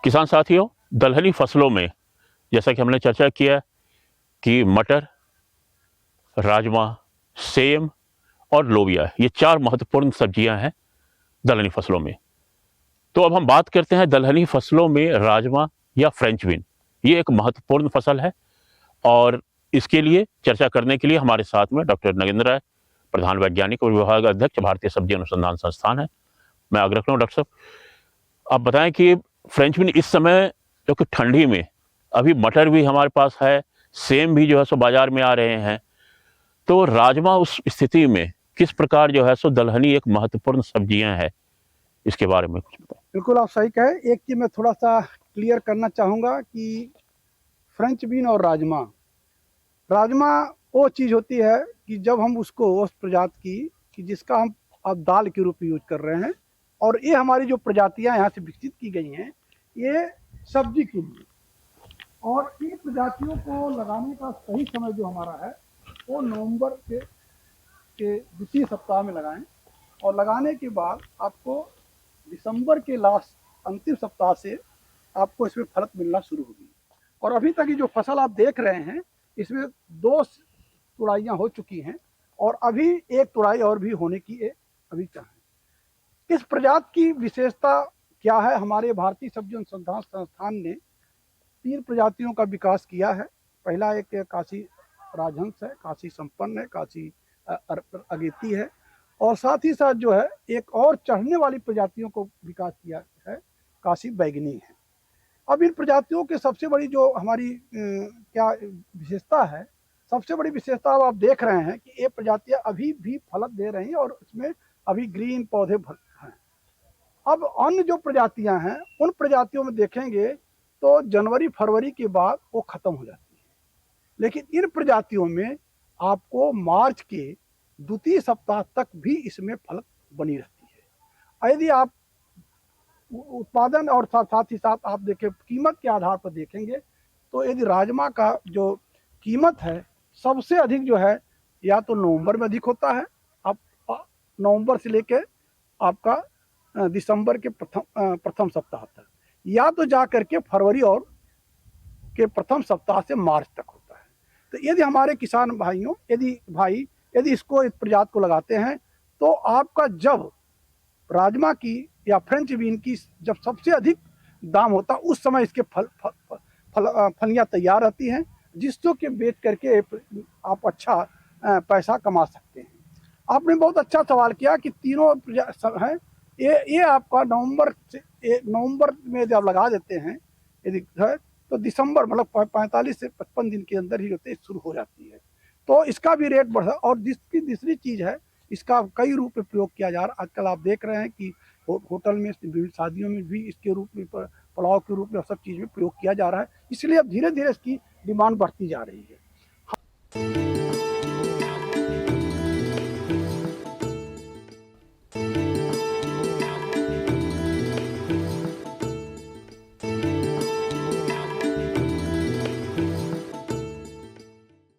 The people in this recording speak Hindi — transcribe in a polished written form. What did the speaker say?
किसान साथियों, दलहनी फसलों में जैसा कि हमने चर्चा किया कि मटर, राजमा, सेम और लोबिया, ये 4 महत्वपूर्ण सब्जियां हैं दलहनी फसलों में। तो अब हम बात करते हैं दलहनी फसलों में राजमा या फ्रेंच बीन। ये एक महत्वपूर्ण फसल है और इसके लिए चर्चा करने के लिए हमारे साथ में डॉक्टर नगेंद्र राय, प्रधान वैज्ञानिक और विभाग अध्यक्ष, भारतीय सब्जी अनुसंधान संस्थान है। मैं आग्रह करूँ डॉक्टर साहब, आप बताएं कि फ्रेंच बीन इस समय जो कि ठंडी में, अभी मटर भी हमारे पास है, सेम भी जो है सो बाजार में आ रहे हैं, तो राजमा उस स्थिति में किस प्रकार जो है सो दलहनी एक महत्वपूर्ण सब्जियां हैं, इसके बारे में कुछ बताएं। बिल्कुल आप सही कहे। एक चीज मैं थोड़ा सा क्लियर करना चाहूँगा कि फ्रेंच बीन और राजमा राजमा वो चीज़ होती है कि जब हम उसको उस प्रजाति की कि जिसका हम अब दाल के रूप में यूज कर रहे हैं, और ये हमारी जो प्रजातियां यहाँ से विकसित की गई हैं ये सब्जी के लिए, और इन प्रजातियों को लगाने का सही समय जो हमारा है वो नवंबर के द्वितीय सप्ताह में लगाएं, और लगाने के बाद आपको दिसंबर के लास्ट अंतिम सप्ताह से आपको इसमें फलत मिलना शुरू होगी। और अभी तक ये जो फसल आप देख रहे हैं इसमें 2 तुड़ाइयाँ हो चुकी हैं और अभी 1 तुड़ाई और भी होने की अभी चाहें। इस प्रजाति की विशेषता क्या है? हमारे भारतीय सब्जी अनुसंधान संस्थान ने 3 प्रजातियों का विकास किया है। पहला एक काशी राजहंस है, काशी संपन्न है, काशी अगेती है, और साथ ही साथ जो है एक और चढ़ने वाली प्रजातियों को विकास किया है, काशी बैगनी है। अब इन प्रजातियों के सबसे बड़ी जो हमारी क्या विशेषता है, सबसे बड़ी विशेषता अब आप देख रहे हैं कि ये प्रजातियां अभी भी फलत दे रही हैं और इसमें अभी ग्रीन पौधे हैं। अब अन्य जो प्रजातियां हैं उन प्रजातियों में देखेंगे तो जनवरी फरवरी के बाद वो खत्म हो जाती है, लेकिन इन प्रजातियों में आपको मार्च के द्वितीय सप्ताह तक भी इसमें फलत बनी रहती है। यदि आप उत्पादन और साथ ही साथ आप देखें कीमत के आधार पर देखेंगे तो यदि राजमा का जो कीमत है सबसे अधिक जो है या तो नवंबर में अधिक होता है, आप नवंबर से लेकर आपका दिसंबर के प्रथम सप्ताह तक, या तो जा करके फरवरी और के प्रथम सप्ताह से मार्च तक होता है। तो यदि हमारे किसान भाइयों यदि इसको इस प्रजाति को लगाते हैं तो आपका जब राजमा की या फ्रेंच बीन की जब सबसे अधिक दाम होता है उस समय इसके फलियां तैयार रहती हैं, जिसको के बेच करके आप अच्छा पैसा कमा सकते हैं। आपने बहुत अच्छा सवाल किया कि तीनों हैं ये आपका नवंबर में जब लगा देते हैं यदि है तो दिसंबर मतलब 45 से 55 दिन के अंदर ही होते शुरू हो जाती है। तो इसका भी रेट बढ़ा। और जिसकी दूसरी चीज़ है, इसका कई रूप में प्रयोग किया जा रहा है। आजकल आप देख रहे हैं कि होटल में, विभिन्न शादियों में भी इसके रूप में, पुलाव के रूप में, सब चीज़ में प्रयोग किया जा रहा है। इसलिए अब धीरे धीरे इसकी डिमांड बढ़ती जा रही है।